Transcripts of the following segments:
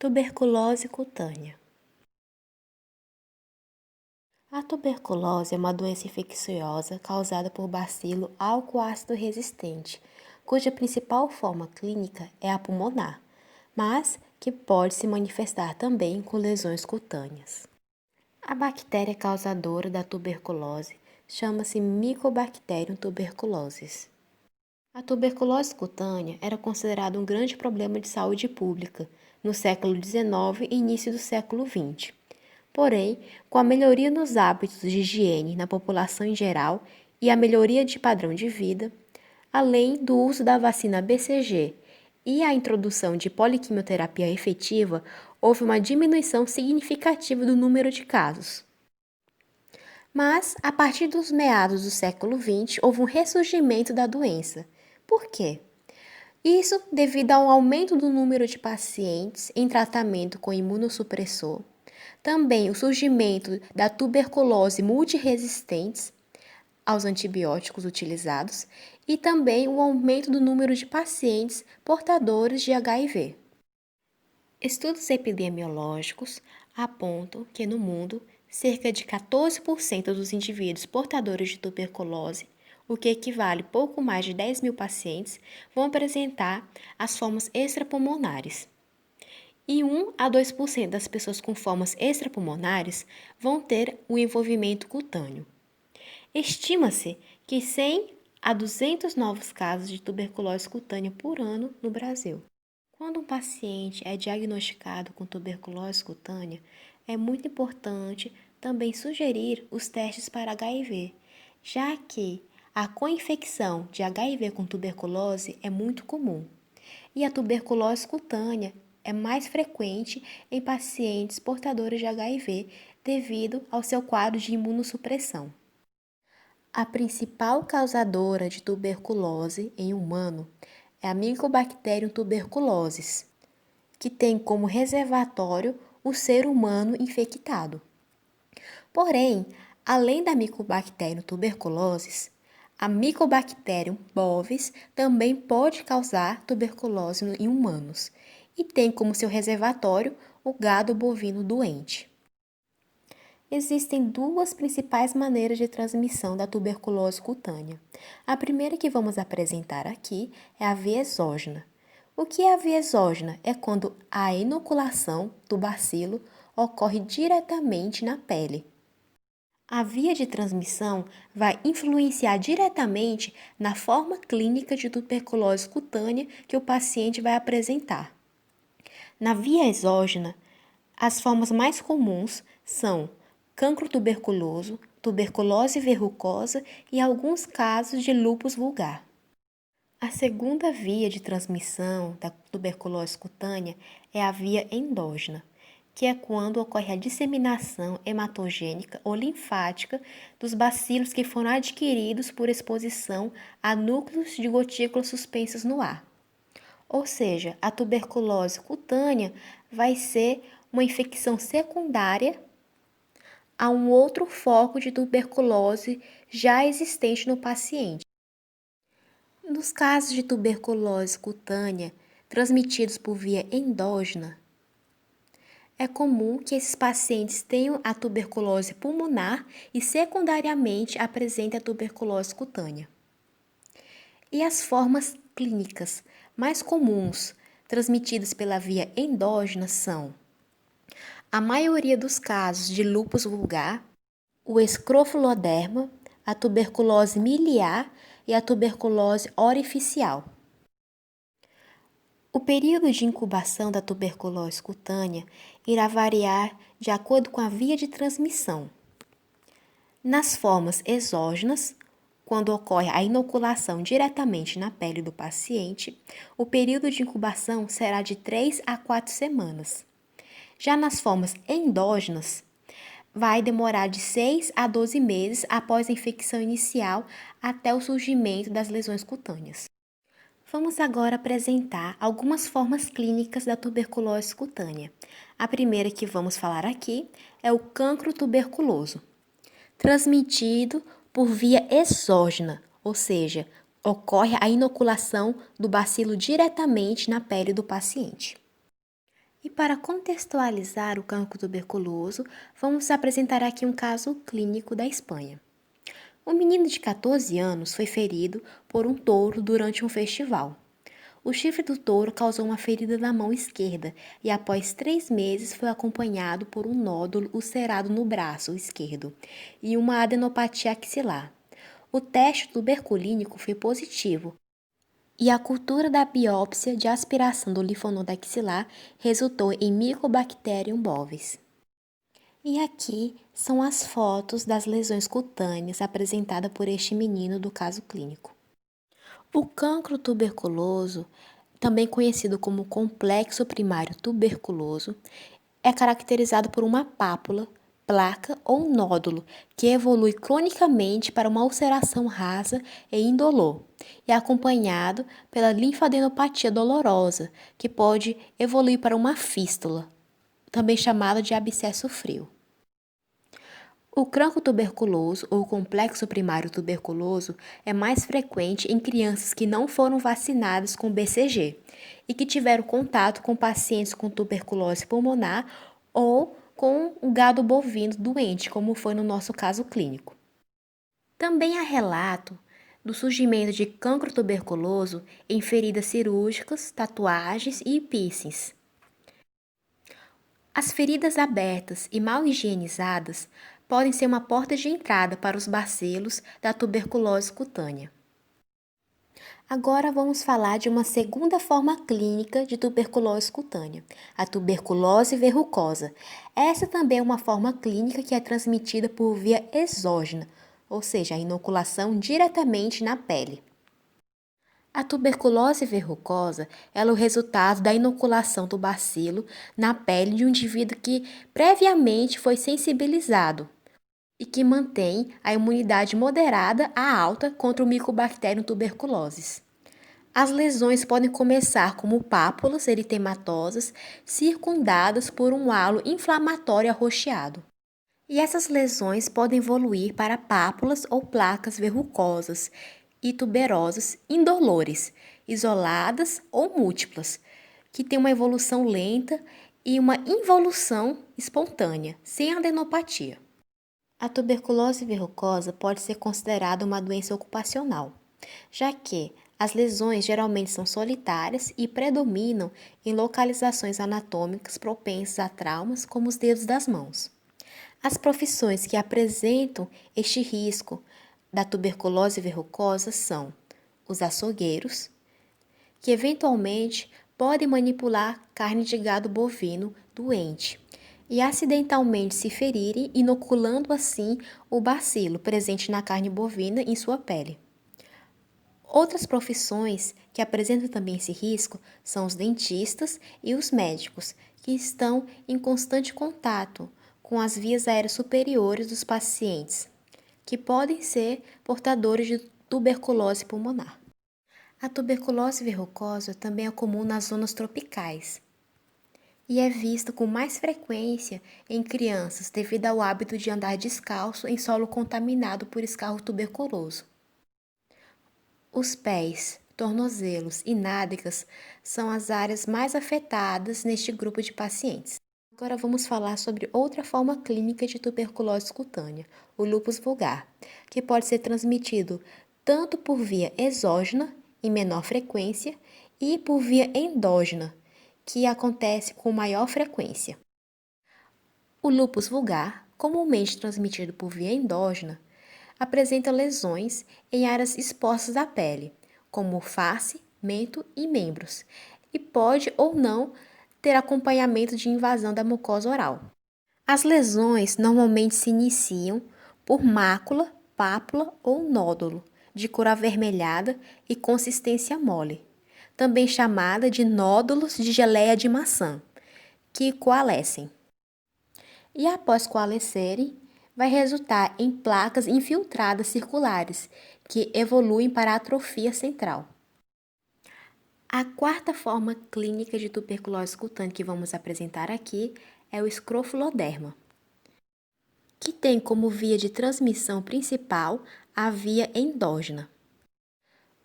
Tuberculose cutânea. A tuberculose é uma doença infecciosa causada por bacilo álcool-ácido resistente, cuja principal forma clínica é a pulmonar, mas que pode se manifestar também com lesões cutâneas. A bactéria causadora da tuberculose chama-se Mycobacterium tuberculosis. A tuberculose cutânea era considerada um grande problema de saúde pública no século XIX e início do século XX. Porém, com a melhoria nos hábitos de higiene na população em geral e a melhoria de padrão de vida, além do uso da vacina BCG e a introdução de poliquimioterapia efetiva, houve uma diminuição significativa do número de casos. Mas, a partir dos meados do século XX, houve um ressurgimento da doença. Por quê? Isso devido ao aumento do número de pacientes em tratamento com imunossupressor, também o surgimento da tuberculose multiresistente aos antibióticos utilizados e também o aumento do número de pacientes portadores de HIV. Estudos epidemiológicos apontam que no mundo, cerca de 14% dos indivíduos portadores de tuberculose, o que equivale a pouco mais de 10 mil pacientes, vão apresentar as formas extrapulmonares. E 1 a 2% das pessoas com formas extrapulmonares vão ter o envolvimento cutâneo. Estima-se que 100 a 200 novos casos de tuberculose cutânea por ano no Brasil. Quando um paciente é diagnosticado com tuberculose cutânea, é muito importante também sugerir os testes para HIV, já que a co-infecção de HIV com tuberculose é muito comum, e a tuberculose cutânea é mais frequente em pacientes portadores de HIV devido ao seu quadro de imunossupressão. A principal causadora de tuberculose em humano é a Mycobacterium tuberculosis, que tem como reservatório o ser humano infectado. Porém, além da Mycobacterium tuberculosis, a Mycobacterium bovis também pode causar tuberculose em humanos e tem como seu reservatório o gado bovino doente. Existem duas principais maneiras de transmissão da tuberculose cutânea. A primeira que vamos apresentar aqui é a via exógena. O que é a via exógena? É quando a inoculação do bacilo ocorre diretamente na pele. A via de transmissão vai influenciar diretamente na forma clínica de tuberculose cutânea que o paciente vai apresentar. Na via exógena, as formas mais comuns são cancro tuberculoso, tuberculose verrucosa e alguns casos de lúpus vulgar. A segunda via de transmissão da tuberculose cutânea é a via endógena, que é quando ocorre a disseminação hematogênica ou linfática dos bacilos que foram adquiridos por exposição a núcleos de gotículas suspensas no ar. Ou seja, a tuberculose cutânea vai ser uma infecção secundária a um outro foco de tuberculose já existente no paciente. Nos casos de tuberculose cutânea transmitidos por via endógena, é comum que esses pacientes tenham a tuberculose pulmonar e secundariamente apresentem a tuberculose cutânea. E as formas clínicas mais comuns transmitidas pela via endógena são a maioria dos casos de lúpus vulgar, o escrofuloderma, a tuberculose miliar e a tuberculose orificial. O período de incubação da tuberculose cutânea irá variar de acordo com a via de transmissão. Nas formas exógenas, quando ocorre a inoculação diretamente na pele do paciente, o período de incubação será de 3 a 4 semanas. Já nas formas endógenas, vai demorar de 6 a 12 meses após a infecção inicial até o surgimento das lesões cutâneas. Vamos agora apresentar algumas formas clínicas da tuberculose cutânea. A primeira que vamos falar aqui é o cancro tuberculoso, transmitido por via exógena, ou seja, ocorre a inoculação do bacilo diretamente na pele do paciente. E para contextualizar o cancro tuberculoso, vamos apresentar aqui um caso clínico da Espanha. Um menino de 14 anos foi ferido por um touro durante um festival. O chifre do touro causou uma ferida na mão esquerda e, após 3 meses, foi acompanhado por um nódulo ulcerado no braço esquerdo e uma adenopatia axilar. O teste tuberculínico foi positivo e a cultura da biópsia de aspiração do linfonodo axilar resultou em Mycobacterium bovis. E aqui são as fotos das lesões cutâneas apresentadas por este menino do caso clínico. O cancro tuberculoso, também conhecido como complexo primário tuberculoso, é caracterizado por uma pápula, placa ou nódulo que evolui cronicamente para uma ulceração rasa e indolor, e é acompanhado pela linfadenopatia dolorosa, que pode evoluir para uma fístula, também chamada de abscesso frio. O cancro tuberculoso ou complexo primário tuberculoso é mais frequente em crianças que não foram vacinadas com BCG e que tiveram contato com pacientes com tuberculose pulmonar ou com o gado bovino doente, como foi no nosso caso clínico. Também há relato do surgimento de cancro tuberculoso em feridas cirúrgicas, tatuagens e piercings. As feridas abertas e mal higienizadas podem ser uma porta de entrada para os bacilos da tuberculose cutânea. Agora vamos falar de uma segunda forma clínica de tuberculose cutânea, a tuberculose verrucosa. Essa também é uma forma clínica que é transmitida por via exógena, ou seja, a inoculação diretamente na pele. A tuberculose verrucosa é o resultado da inoculação do bacilo na pele de um indivíduo que previamente foi sensibilizado e que mantém a imunidade moderada a alta contra o Mycobacterium tuberculosis. As lesões podem começar como pápulas eritematosas circundadas por um halo inflamatório arroxeado. E essas lesões podem evoluir para pápulas ou placas verrucosas e tuberosas indolores, isoladas ou múltiplas, que têm uma evolução lenta e uma involução espontânea, sem adenopatia. A tuberculose verrucosa pode ser considerada uma doença ocupacional, já que as lesões geralmente são solitárias e predominam em localizações anatômicas propensas a traumas, como os dedos das mãos. As profissões que apresentam este risco da tuberculose verrucosa são os açougueiros, que eventualmente podem manipular carne de gado bovino doente e acidentalmente se ferirem, inoculando assim o bacilo presente na carne bovina em sua pele. Outras profissões que apresentam também esse risco são os dentistas e os médicos, que estão em constante contato com as vias aéreas superiores dos pacientes, que podem ser portadores de tuberculose pulmonar. A tuberculose verrucosa também é comum nas zonas tropicais e é vista com mais frequência em crianças devido ao hábito de andar descalço em solo contaminado por escarro tuberculoso. Os pés, tornozelos e nádegas são as áreas mais afetadas neste grupo de pacientes. Agora vamos falar sobre outra forma clínica de tuberculose cutânea, o lúpus vulgar, que pode ser transmitido tanto por via exógena, em menor frequência, e por via endógena, que acontece com maior frequência. O lúpus vulgar, comumente transmitido por via endógena, apresenta lesões em áreas expostas da pele, como face, mento e membros, e pode ou não ter acompanhamento de invasão da mucosa oral. As lesões normalmente se iniciam por mácula, pápula ou nódulo, de cor avermelhada e consistência mole, também chamada de nódulos de geleia de maçã, que coalescem. E após coalescerem, vai resultar em placas infiltradas circulares, que evoluem para a atrofia central. A quarta forma clínica de tuberculose cutânea que vamos apresentar aqui é o escrofuloderma, que tem como via de transmissão principal a via endógena.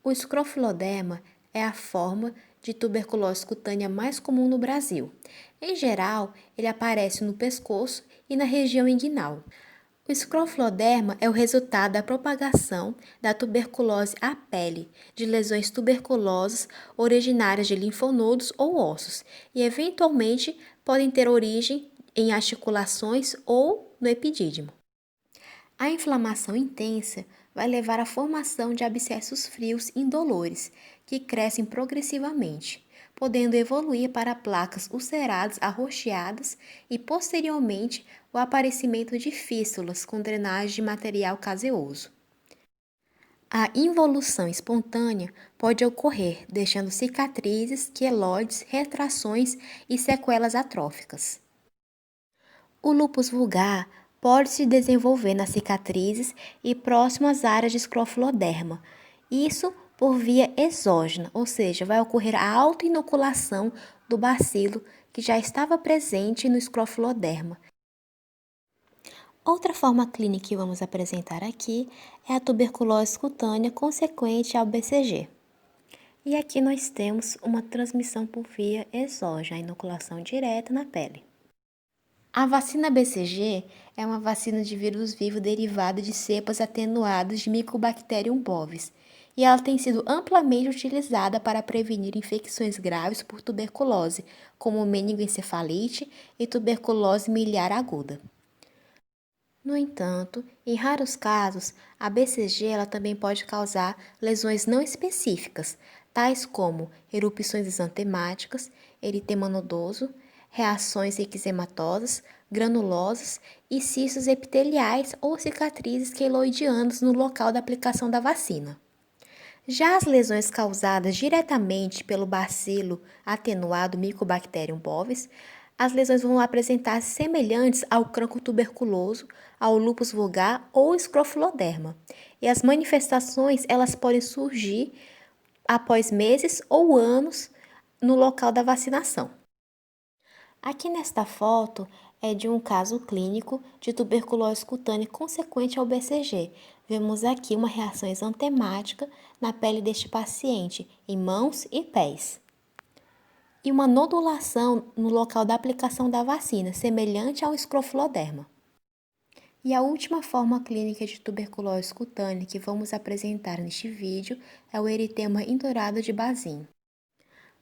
O escrofuloderma é a forma de tuberculose cutânea mais comum no Brasil. Em geral, ele aparece no pescoço e na região inguinal. O escrofuloderma é o resultado da propagação da tuberculose à pele, de lesões tuberculosas originárias de linfonodos ou ossos, e eventualmente podem ter origem em articulações ou no epidídimo. A inflamação intensa vai levar à formação de abscessos frios indolores, que crescem progressivamente, podendo evoluir para placas ulceradas arroxeadas e, posteriormente, o aparecimento de fístulas com drenagem de material caseoso. A involução espontânea pode ocorrer, deixando cicatrizes, queloides, retrações e sequelas atróficas. O lúpus vulgar pode se desenvolver nas cicatrizes e próximas áreas de escrofuloderma. Isso por via exógena, ou seja, vai ocorrer a autoinoculação do bacilo que já estava presente no escrofuloderma. Outra forma clínica que vamos apresentar aqui é a tuberculose cutânea consequente ao BCG. E aqui nós temos uma transmissão por via exógena, a inoculação direta na pele. A vacina BCG é uma vacina de vírus vivo derivada de cepas atenuadas de Mycobacterium bovis, e ela tem sido amplamente utilizada para prevenir infecções graves por tuberculose, como meningoencefalite e tuberculose miliar aguda. No entanto, em raros casos, a BCG ela também pode causar lesões não específicas, tais como erupções exantemáticas, eritema nodoso, reações eczematosas, granulosas e cistos epiteliais ou cicatrizes queloidianas no local da aplicação da vacina. Já as lesões causadas diretamente pelo bacilo atenuado Mycobacterium bovis, as lesões vão apresentar-se semelhantes ao cancro tuberculoso, ao lúpus vulgar ou escrofuloderma. E as manifestações elas podem surgir após meses ou anos no local da vacinação. Aqui nesta foto é de um caso clínico de tuberculose cutânea consequente ao BCG. Vemos aqui uma reação exantemática na pele deste paciente, em mãos e pés. E uma nodulação no local da aplicação da vacina, semelhante ao escrofuloderma. E a última forma clínica de tuberculose cutânea que vamos apresentar neste vídeo é o eritema indurado de Bazin.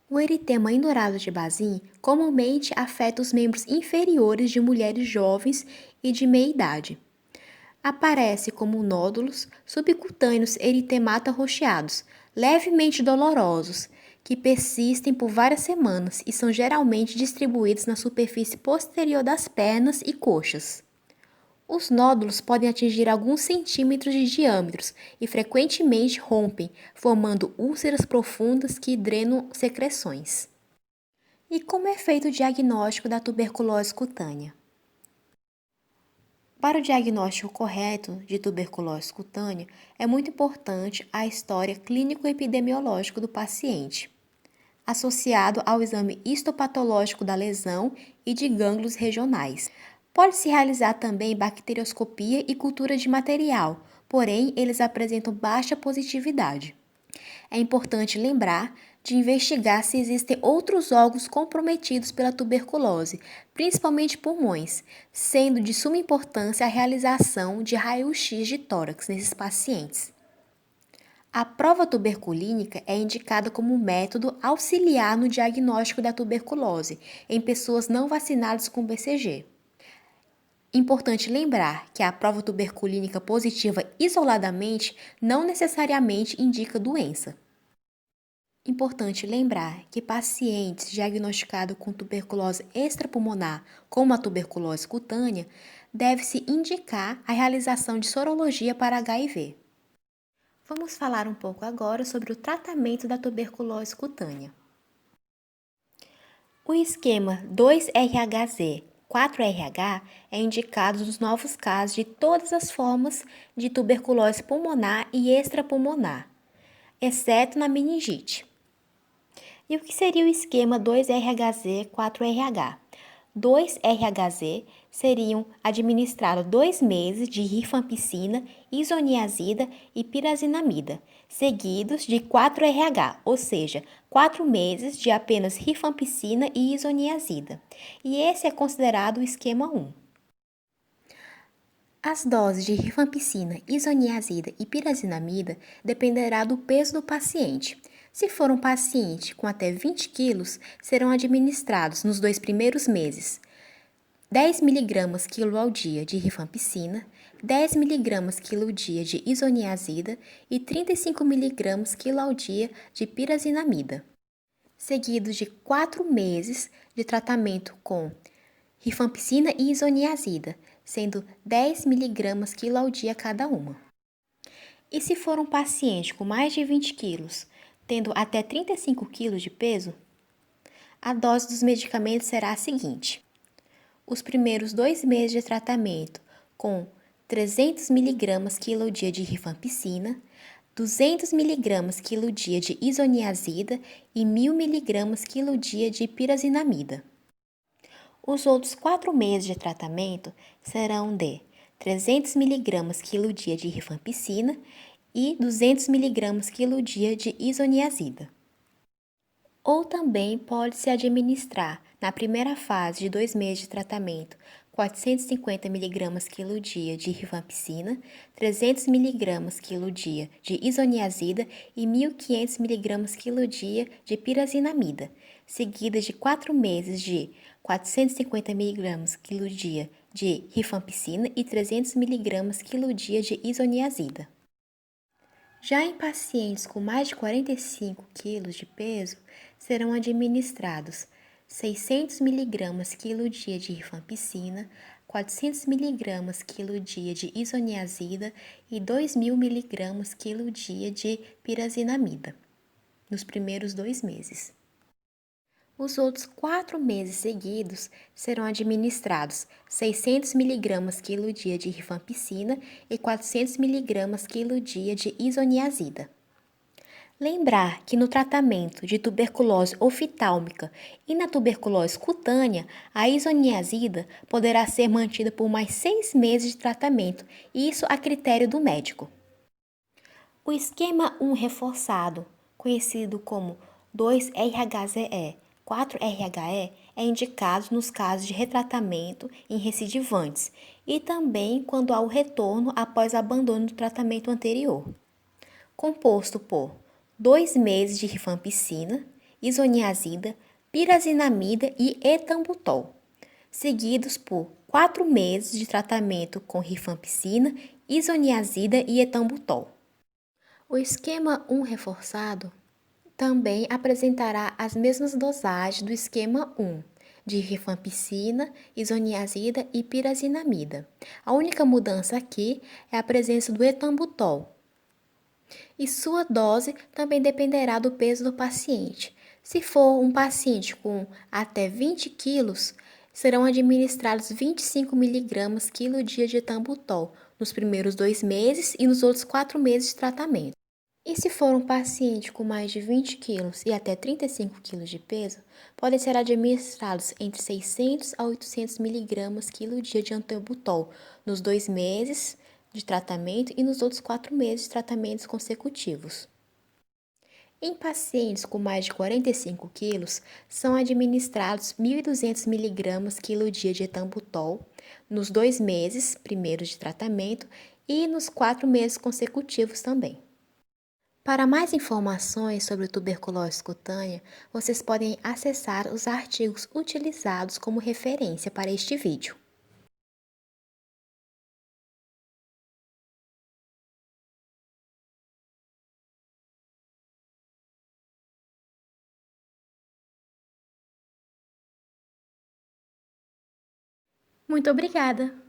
O eritema indurado de Bazin comumente afeta os membros inferiores de mulheres jovens e de meia idade. Aparece como nódulos subcutâneos eritemata-roxeados, levemente dolorosos, que persistem por várias semanas e são geralmente distribuídos na superfície posterior das pernas e coxas. Os nódulos podem atingir alguns centímetros de diâmetro e frequentemente rompem, formando úlceras profundas que drenam secreções. E como é feito o diagnóstico da tuberculose cutânea? Para o diagnóstico correto de tuberculose cutânea, é muito importante a história clínico-epidemiológica do paciente, associado ao exame histopatológico da lesão e de gânglios regionais. Pode-se realizar também bacterioscopia e cultura de material, porém eles apresentam baixa positividade. É importante lembrar de investigar se existem outros órgãos comprometidos pela tuberculose, principalmente pulmões, sendo de suma importância a realização de raio-x de tórax nesses pacientes. A prova tuberculínica é indicada como método auxiliar no diagnóstico da tuberculose em pessoas não vacinadas com BCG. Importante lembrar que a prova tuberculínica positiva isoladamente não necessariamente indica doença. Importante lembrar que pacientes diagnosticados com tuberculose extrapulmonar, como a tuberculose cutânea, deve-se indicar a realização de sorologia para HIV. Vamos falar um pouco agora sobre o tratamento da tuberculose cutânea. O esquema 2-RHZ 4RH é indicado nos novos casos de todas as formas de tuberculose pulmonar e extrapulmonar, exceto na meningite. E o que seria o esquema 2-RHZ 4RH? 2-RHZ seriam administrados 2 meses de rifampicina, isoniazida e pirazinamida, seguidos de 4-RH, ou seja, 4 meses de apenas rifampicina e isoniazida. E esse é considerado o esquema 1. As doses de rifampicina, isoniazida e pirazinamida dependerá do peso do paciente. Se for um paciente com até 20 quilos, serão administrados nos 2 primeiros meses 10 mg quilo ao dia de rifampicina, 10 mg quilo ao dia de isoniazida e 35 mg quilo ao dia de pirazinamida, seguidos de 4 meses de tratamento com rifampicina e isoniazida, sendo 10 mg quilo ao dia cada uma. E se for um paciente com mais de 20 quilos, tendo até 35 quilos de peso, a dose dos medicamentos será a seguinte: os primeiros 2 meses de tratamento com 300 mg quilo dia de rifampicina, 200 mg quilo dia de isoniazida e 1000 mg quilo dia de pirazinamida. Os outros 4 meses de tratamento serão de 300 mg quilo dia de rifampicina e 200 mg quilo dia de isoniazida. Ou também pode-se administrar, na primeira fase de 2 meses de tratamento, 450 mg quilo dia de rifampicina, 300 mg quilo dia de isoniazida e 1500 mg quilo dia de pirazinamida, seguidas de 4 meses de 450 mg quilo dia de rifampicina e 300 mg quilo dia de isoniazida. Já em pacientes com mais de 45 kg de peso, serão administrados 600 mg quilo dia de rifampicina, 400 mg quilo dia de isoniazida e 2000 mg quilo dia de pirazinamida, nos primeiros 2 meses. Os outros 4 meses seguidos serão administrados 600 mg quilo dia de rifampicina e 400 mg quilo dia de isoniazida. Lembrar que no tratamento de tuberculose oftálmica e na tuberculose cutânea, a isoniazida poderá ser mantida por mais 6 meses de tratamento, isso a critério do médico. O esquema 1 reforçado, conhecido como 2-RHZE, 4-RHE, é indicado nos casos de retratamento em recidivantes e também quando há o retorno após abandono do tratamento anterior. Composto por 2 meses de rifampicina, isoniazida, pirazinamida e etambutol, seguidos por 4 meses de tratamento com rifampicina, isoniazida e etambutol. O esquema 1 reforçado também apresentará as mesmas dosagens do esquema 1, de rifampicina, isoniazida e pirazinamida. A única mudança aqui é a presença do etambutol. E sua dose também dependerá do peso do paciente. Se for um paciente com até 20 quilos, serão administrados 25 mg quilo dia de etambutol nos primeiros 2 meses e nos outros 4 meses de tratamento. E se for um paciente com mais de 20 quilos e até 35 quilos de peso, podem ser administrados entre 600 a 800 mg quilo dia de etambutol nos 2 meses de tratamento e nos outros 4 meses de tratamentos consecutivos. Em pacientes com mais de 45 quilos, são administrados 1.200 mg quilo dia de etambutol nos 2 meses primeiros de tratamento e nos 4 meses consecutivos também. Para mais informações sobre tuberculose cutânea, vocês podem acessar os artigos utilizados como referência para este vídeo. Muito obrigada!